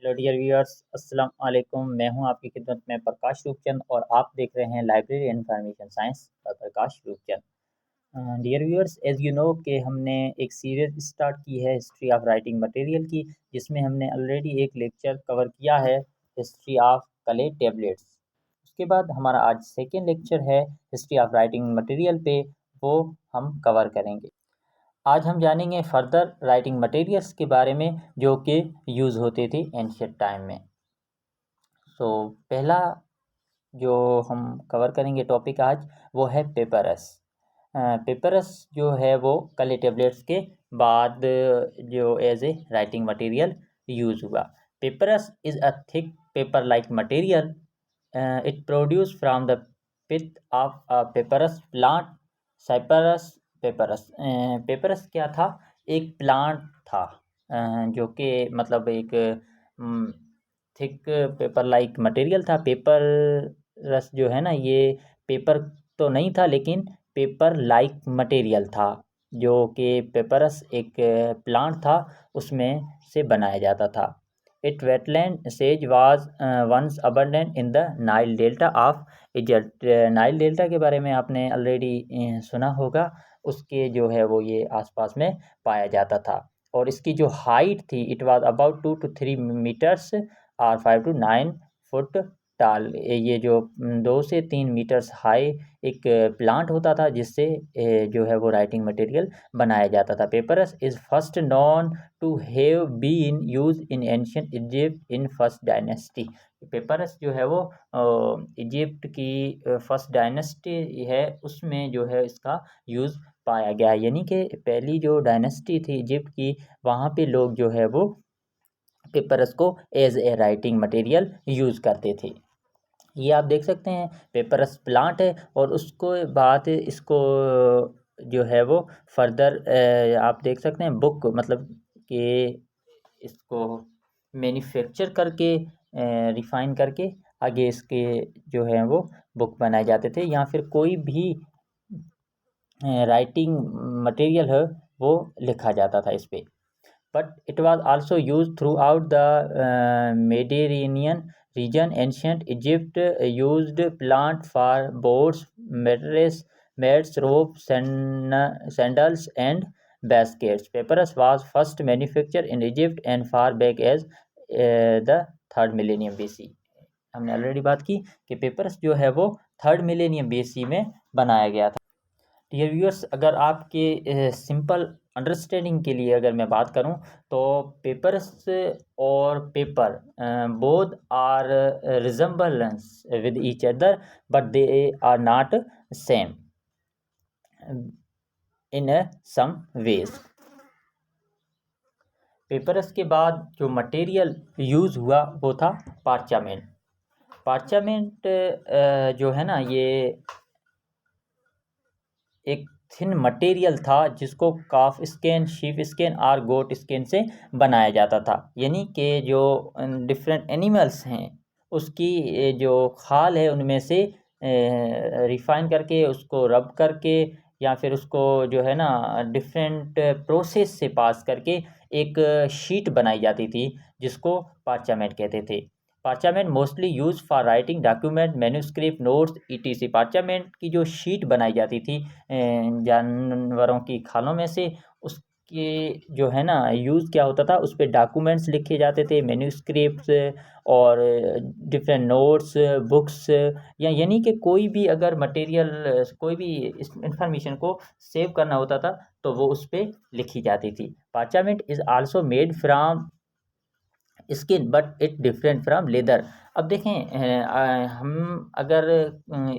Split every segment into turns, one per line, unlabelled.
Hello dear viewers, अस्सलाम वालेकुम। मैं हूं आपकी खिदमत में प्रकाश रूपचंद और आप देख रहे हैं लाइब्रेरी इन्फॉर्मेशन साइंस पर Prakash Rupchand. Dear viewers, as you know कि हमने एक सीरीज स्टार्ट की है हिस्ट्री ऑफ राइटिंग मटेरियल की, जिसमें हमने ऑलरेडी एक लेक्चर कवर किया है हिस्ट्री ऑफ क्ले टेबलेट्स। उसके बाद हमारा आज सेकेंड लेक्चर है हिस्ट्री ऑफ राइटिंग मटेरियल पे, वो हम कवर करेंगे। आज हम जानेंगे फर्दर राइटिंग मटेरियल्स के बारे में जो कि यूज़ होते थे एंशियंट टाइम में। तो पहला जो हम कवर करेंगे टॉपिक आज, वो है पेपरस। पेपरस जो है वो क्ले टेबलेट्स के बाद जो as a writing material use हुआ। Papyrus is a thick paper like material. It produce from the pith of a papyrus plant Cyperus papyrus. Papyrus क्या था? एक प्लांट था, जो कि मतलब एक थिक पेपर लाइक मटेरियल था। पेपर रस जो है ना, ये पेपर तो नहीं था लेकिन पेपर लाइक मटेरियल था, जो कि पेपरस एक प्लांट था, उसमें से बनाया जाता था। इट वेटलैंड सेज was once abundant in the Nile Delta of Egypt. Nile Delta के बारे में आपने ऑलरेडी सुना होगा। उसके जो है वो ये आसपास में पाया जाता था। और इसकी जो हाइट थी, it was about 2 to 3 metres और 5 to 9 फुट टाल। ये जो 2 से 3 मीटर्स हाई एक प्लांट होता था, जिससे जो है वो राइटिंग मटेरियल बनाया जाता था। Papyrus is first known to have been used in ancient Egypt in first dynasty. Papyrus जो है वो इजिप्ट की फर्स्ट डायनेस्टी है, उसमें जो है इसका यूज़ पाया गया। यानी कि पहली जो डायनेस्टी थी इजिप्ट की, वहाँ पे लोग जो है वो पेपरस को as a writing material use करते थे। ये आप देख सकते हैं पेपरस प्लांट है, और उसको बाद इसको जो है वो फर्दर आप देख सकते हैं बुक, मतलब कि इसको मैन्युफैक्चर करके रिफाइन करके आगे इसके जो है वो बुक बनाए जाते थे, या फिर कोई भी राइटिंग मटेरियल है वो लिखा जाता था इस पे। But it was also used throughout the Mediterranean region. Ancient Egypt used plant for boats, mattresses, mats, ropes, sandals, and baskets. Papyrus was first manufactured in Egypt and far back as the 3rd millennium BC. हमने already बात की कि papyrus जो है वो 3rd millennium BC में बनाया गया था। डियर व्यूअर्स, अगर आपके सिंपल अंडरस्टैंडिंग के लिए अगर मैं बात करूं, तो पेपर्स और paper both are resemblance with each other, but they are not same in some ways. Papyrus के बाद जो मटेरियल यूज़ हुआ वो था पार्चामेंट। पार्चामेंट जो है ना, ये एक थिन मटेरियल था जिसको काफ स्किन, शीप स्किन और गोट स्किन से बनाया जाता था। यानी कि जो डिफरेंट एनिमल्स हैं उसकी जो खाल है उनमें से रिफाइन करके उसको रब करके, या फिर उसको जो है ना डिफरेंट प्रोसेस से पास करके एक शीट बनाई जाती थी, जिसको पार्चामेंट कहते थे। Parchment mostly use for writing document, manuscript, notes, ETC. Parchment की जो शीट बनाई जाती थी जानवरों की खालों में से, उसके जो है ना यूज़ क्या होता था, उस पर डॉक्यूमेंट्स लिखे जाते थे, मैन्युस्क्रिप्ट्स और डिफरेंट नोट्स, बुक्स, या यानी कि कोई भी अगर मटेरियल, कोई भी इंफॉर्मेशन को सेव करना होता था तो वो उस पर लिखी जाती थी। Parchment is also made from skin but it different from leather. अब देखें, हम अगर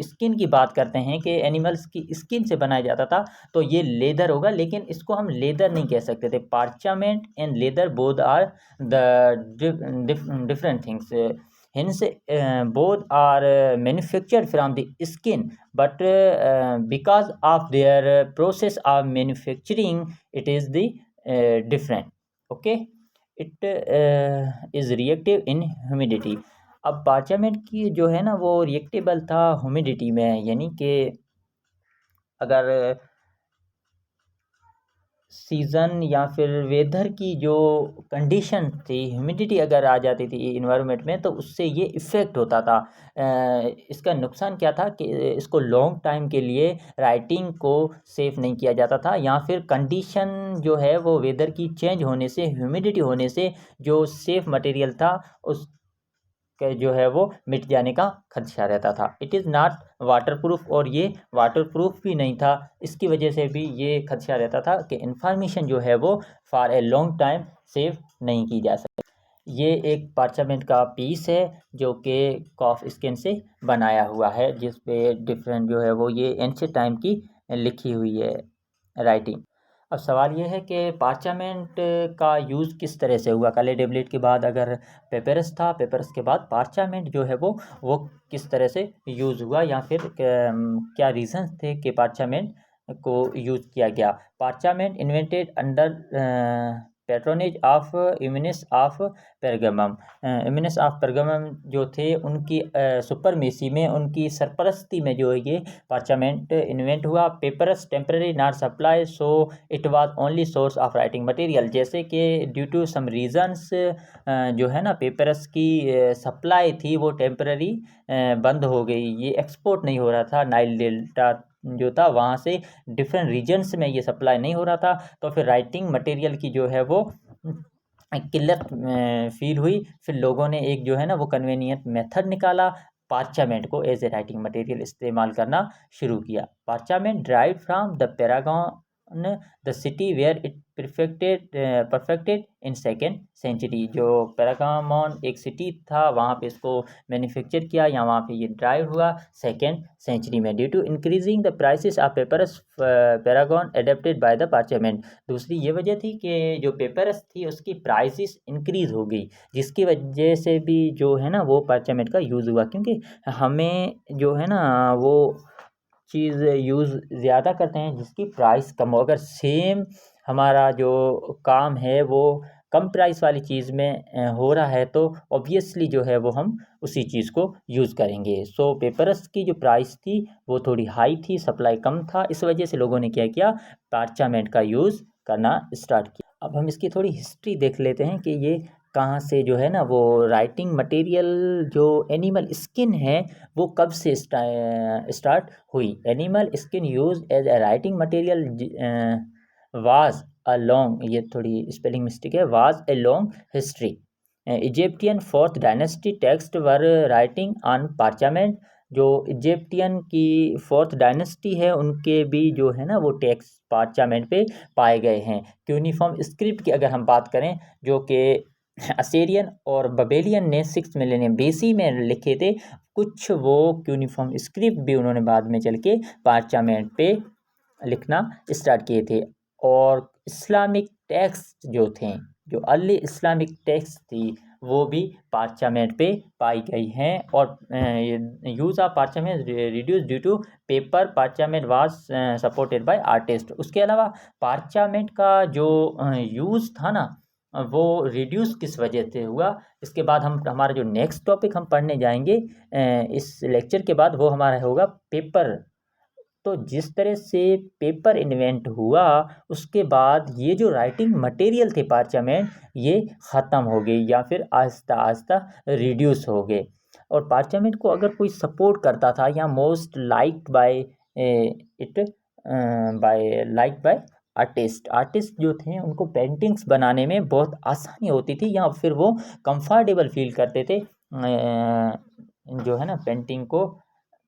स्किन की बात करते हैं कि एनिमल्स की स्किन से बनाया जाता था, तो ये लेदर होगा, लेकिन इसको हम लेदर नहीं कह सकते थे। Parchment and leather both are the different things. Hence, both are manufactured from the skin, but because of their process of manufacturing, it is the different. Okay. It is reactive in humidity. अब पार्चामेंट की जो है ना वो रिएक्टेबल था humidity में, यानी कि अगर सीज़न या फिर वेदर की जो कंडीशन थी, ह्यूमिडिटी अगर आ जाती थी इन्वायरमेंट में, तो उससे ये इफ़ेक्ट होता था। इसका नुकसान क्या था कि इसको लॉन्ग टाइम के लिए राइटिंग को सेव नहीं किया जाता था, या फिर कंडीशन जो है वो वेदर की चेंज होने से, ह्यूमिडिटी होने से जो सेफ मटेरियल था उस के जो है वो मिट जाने का खदशा रहता था। इट इज़ नॉट वाटरप्रूफ, और ये वाटरप्रूफ भी नहीं था। इसकी वजह से भी ये खदशा रहता था कि इंफॉर्मेशन जो है वो for a long time save नहीं की जा सकती। ये एक पार्चमेंट का पीस है जो कि कॉफ स्किन से बनाया हुआ है, जिस पे डिफरेंट जो है वो ये एंशिएंट टाइम की लिखी हुई है राइटिंग। अब सवाल ये है कि पार्चामेंट का यूज़ किस तरह से हुआ। काले टेबलेट के बाद अगर पेपरस था, पेपरस के बाद पार्चामेंट जो है वो किस तरह से यूज़ हुआ, या फिर क्या रीजंस थे कि पार्चामेंट को यूज़ किया गया। Parchment invented under patronage of Eumenes of Pergamum. Eumenes of Pergamum जो थे उनकी सुपरमेसी में, उनकी सरपरस्ती में जो है ये पार्चामेंट इन्वेंट हुआ। Papyrus temporary not supply, so it was only source of writing material. जैसे कि ड्यू टू सम रीजंस जो है ना, पेपरस की सप्लाई थी वो टेम्पररी बंद हो गई। ये एक्सपोर्ट नहीं हो रहा था, नाइल डेल्टा जो था वहाँ से डिफरेंट रीजन्स में ये सप्लाई नहीं हो रहा था, तो फिर राइटिंग मटेरियल की जो है वो किल्लत फील हुई। फिर लोगों ने एक जो है ना वो कन्वीनियंट मेथड निकाला, पार्चामेंट को एज ए राइटिंग मटेरियल इस्तेमाल करना शुरू किया। Parchment drive from the Pergamon, the city where it perfected in second century. जो पैरागामॉन एक सिटी था, वहाँ पे इसको मैन्युफैक्चर किया, या वहाँ पे ये ड्राइव हुआ सेकेंड सेंचुरी में। Due to increasing the prices of papyrus, Pergamon adapted by the parchment. दूसरी ये वजह थी कि जो पेपरस थी उसकी प्राइसेस इंक्रीज हो गई, जिसकी वजह से भी जो है ना वो पार्चामेंट का यूज़ हुआ, क्योंकि हमें जो है ना वो चीज़ यूज़ ज़्यादा करते हैं जिसकी प्राइस कम हो। अगर सेम हमारा जो काम है वो कम प्राइस वाली चीज़ में हो रहा है, तो ऑब्वियसली जो है वो हम उसी चीज़ को यूज़ करेंगे। सो पेपरस की जो प्राइस थी वो थोड़ी हाई थी, सप्लाई कम था, इस वजह से लोगों ने क्या किया, पार्चामेंट का यूज़ करना स्टार्ट किया। अब हम इसकी थोड़ी हिस्ट्री देख लेते हैं कि ये कहाँ से जो है ना वो राइटिंग मटेरियल जो एनिमल स्किन है वो कब से स्टार्ट हुई। Animal skin use as a writing material was a long, ये थोड़ी स्पेलिंग मिस्टेक है, was a long history. Egyptian fourth dynasty text were writing on parchment. जो इजिप्टियन की फोर्थ डायनेस्टी है उनके भी जो है ना वो टेक्स्ट पार्चामेंट पे पाए गए हैं। क्यूनिफॉर्म स्क्रिप्ट की अगर हम बात करें, जो कि असीरियन और बबेलियन ने 6 मिलेनियम बीसी में लिखे थे, कुछ वो क्यूनिफॉर्म स्क्रिप्ट भी उन्होंने बाद में चल के पार्चामेंट पे लिखना स्टार्ट किए थे। और इस्लामिक टेक्स्ट जो थे, जो अर्ली इस्लामिक टेक्स्ट थी, वो भी पार्चामेंट पे पाई गई हैं। और use of parchment reduce due to paper parchment was supported by artist. उसके अलावा पार्चामेंट का जो यूज़ था ना वो रिड्यूस किस वजह से हुआ, इसके बाद हम हमारा जो नेक्स्ट टॉपिक हम पढ़ने जाएंगे इस लेक्चर के बाद, वो हमारा होगा पेपर। तो जिस तरह से पेपर इन्वेंट हुआ उसके बाद ये जो राइटिंग मटेरियल थे पार्चामेंट, ये ख़त्म हो गई या फिर आहिस्ता आहिस्ता रिड्यूस हो गए। और पार्चामेंट को अगर कोई सपोर्ट करता था या most liked by it by artist, artist जो थे उनको पेंटिंग्स बनाने में बहुत आसानी होती थी, या फिर वो कंफर्टेबल फील करते थे जो है ना पेंटिंग को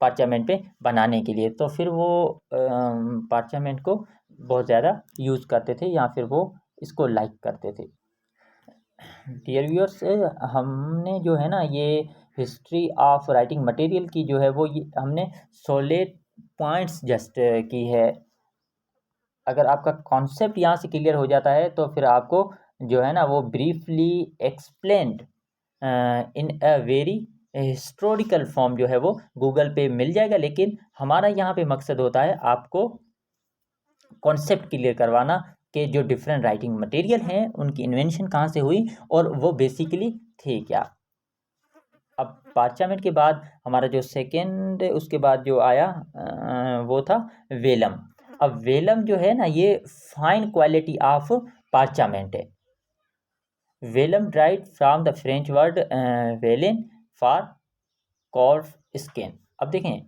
पार्चामेंट पे बनाने के लिए। तो फिर वो पार्चामेंट को बहुत ज़्यादा यूज़ करते थे, या फिर वो इसको लाइक करते थे। डियर व्यूअर्स, हमने जो है ना ये हिस्ट्री ऑफ राइटिंग मटेरियल की जो है वो ये हमने 16 पॉइंट्स जस्ट की है। अगर आपका कॉन्सेप्ट यहाँ से क्लियर हो जाता है तो फिर आपको जो है ना वो briefly explained in a very historical form जो है वो गूगल पे मिल जाएगा। लेकिन हमारा यहाँ पे मकसद होता है आपको कॉन्सेप्ट क्लियर करवाना कि जो डिफरेंट राइटिंग मटेरियल हैं उनकी इन्वेंशन कहाँ से हुई और वो बेसिकली थे क्या। अब पार्चामेंट के बाद हमारा जो सेकेंड उसके बाद जो आया वो था वेलम। अब वेलम जो है ना ये फाइन क्वालिटी ऑफ पार्चामेंट है। Vellum dried from the French word velin for calf skin. अब देखें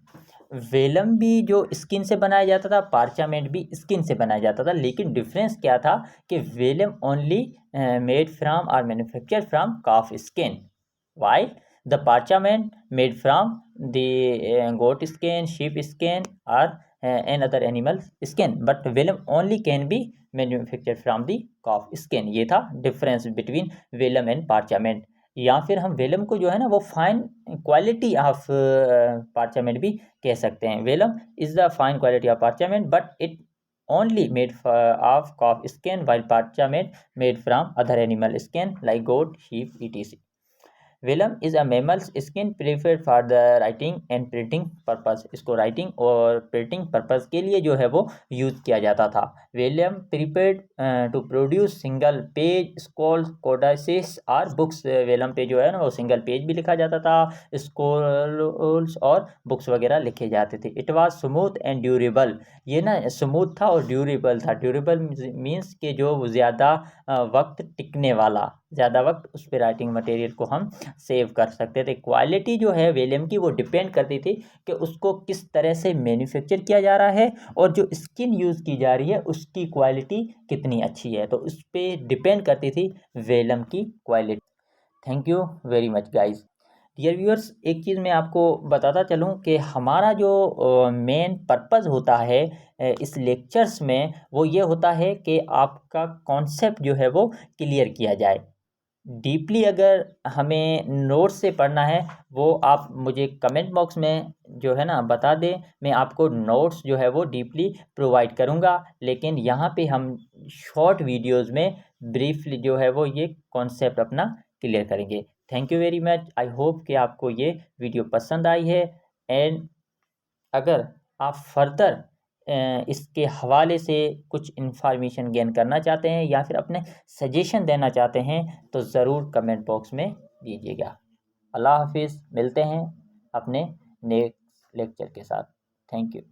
वेलम भी जो स्किन से बनाया जाता था, पार्चामेंट भी स्किन से बनाया जाता था, लेकिन डिफरेंस क्या था कि वेलम ओनली मेड फ्रॉम और manufacture from calf skin, while the parchment made from the goat skin, sheep skin, or another animal skin, but vellum only can be manufactured from the calf skin। ये था difference between Welham and पार्चामेंट। या फिर हम Welham को जो है ना वो फाइन क्वालिटी ऑफ पार्चामेंट भी कह सकते हैं। Vellum is the fine quality of parchment but it only made of calf skin, while parchment made from other animal skin like goat, sheep, etc। Vellum is a mammals skin preferred for the writing and printing purpose. इसको writing और printing purpose के लिए जो है वो use किया जाता था। Vellum prepared to produce single page scroll codices और बुक्स। वेलम पे जो है ना वो सिंगल पेज भी लिखा जाता था, स्क्रॉल्स और बुक्स वगैरह लिखे जाते थे। It was smooth and durable. ये ना स्मूथ था और ड्यूरेबल था। ड्यूरेबल मीन्स कि जो ज़्यादा वक्त टिकने वाला, ज़्यादा वक्त उस पर राइटिंग मटेरियल को हम सेव कर सकते थे। क्वालिटी जो है वेलम की वो डिपेंड करती थी कि उसको किस तरह से मैन्युफैक्चर किया जा रहा है और जो स्किन यूज़ की जा रही है उसकी क्वालिटी कितनी अच्छी है, तो उस पर डिपेंड करती थी वेलम की quality. Thank you very much guys. Dear viewers, एक चीज़ मैं आपको बताता चलूँ कि हमारा जो मेन पर्पज़ होता है इस लेक्चर्स में वो ये होता है कि आपका कॉन्सेप्ट जो है वो क्लियर किया जाए। डीपली अगर हमें नोट्स से पढ़ना है वो आप मुझे कमेंट बॉक्स में जो है ना बता दें, मैं आपको नोट्स जो है वो डीपली प्रोवाइड करूँगा। लेकिन यहाँ पे हम शॉर्ट वीडियोस में ब्रीफली जो है वो ये कॉन्सेप्ट अपना क्लियर करेंगे। Thank you very much. I hope कि आपको ये वीडियो पसंद आई है। एंड अगर आप फर्दर इसके हवाले से कुछ इन्फॉर्मेशन गेन करना चाहते हैं या फिर अपने सजेशन देना चाहते हैं तो ज़रूर कमेंट बॉक्स में दीजिएगा। अल्लाह हाफिज़, मिलते हैं अपने नेक्स्ट लेक्चर के साथ। Thank you.